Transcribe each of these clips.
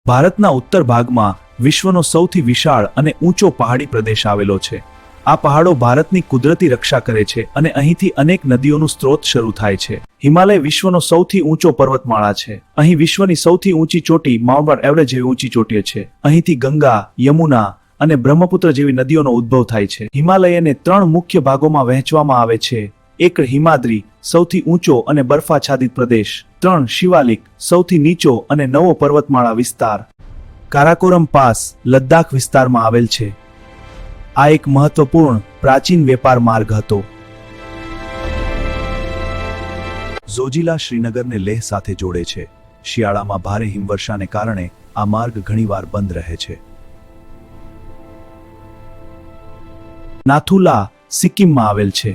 ભારતના ઉત્તર ભાગમાં વિશ્વનો સૌથી વિશાળ અને ઊંચો પહાડી પ્રદેશ આવેલો છે. આ પહાડો ભારતની કુદરતી રક્ષા કરે છે અને અહીંથી અનેક નદીઓનું સ્ત્રોત શરૂ થાય છે. હિમાલય વિશ્વનો સૌથી ઊંચો પર્વતમાળા છે. અહીં વિશ્વની સૌથી ઊંચી ચોટી માઉન્ટ એવરેસ્ટ જેવી ઊંચી ચોટી છે. અહીંથી ગંગા, યમુના અને બ્રહ્મપુત્ર જેવી નદીઓનો ઉદ્ભવ થાય છે. હિમાલયને 3 મુખ્ય ભાગોમાં વહેંચવામાં આવે છે. 1 હિમાદ્રી, સૌથી ઊંચો અને બરફાચ્છાદિત પ્રદેશ. 3 શિવાલિક, સૌથી નીચો અને નવો પર્વતમાળા વિસ્તાર. કારાકોરમ પાસ લદ્દાખ વિસ્તારમાં આવેલ છે. આ એક મહત્વપૂર્ણ પ્રાચીન વેપાર માર્ગ હતો. ઝોજીલા શ્રીનગરને લેહ સાથે જોડે છે. શિયાળામાં ભારે હિમવર્ષાને કારણે આ માર્ગ ઘણીવાર બંધ રહે છે. નાથુલા સિક્કિમમાં આવેલ છે.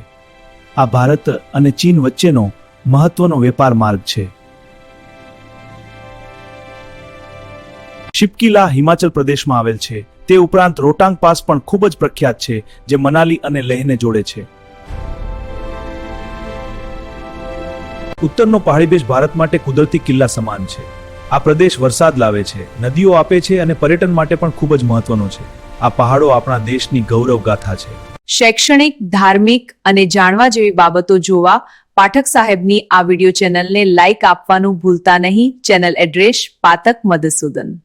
આ ભારત અને ચીન વચ્ચેનો મહત્વનો વેપાર માર્ગ છે. શિપકીલા હિમાચલ પ્રદેશમાં આવેલ છે. તે ઉપરાંત રોહતાંગ પાસ પણ ખૂબ જ પ્રખ્યાત છે, જે મનાલી અને લેહને જોડે છે. ઉત્તરનો પહાડી દેશ ભારત માટે કુદરતી કિલ્લા સમાન છે. આ પ્રદેશ વરસાદ લાવે છે, નદીઓ આપે છે અને પર્યટન માટે પણ ખૂબ જ મહત્વનો છે. આ પહાડો આપણા દેશની ગૌરવ ગાથા છે. શૈક્ષણિક, ધાર્મિક અને જાણવા જેવી બાબતો જોવા પાઠક સાહેબની આ વિડિયો ચેનલને લાઈક આપવાનું ભૂલતા નહીં. ચેનલ એડ્રેસ પાતક મધુસૂદન.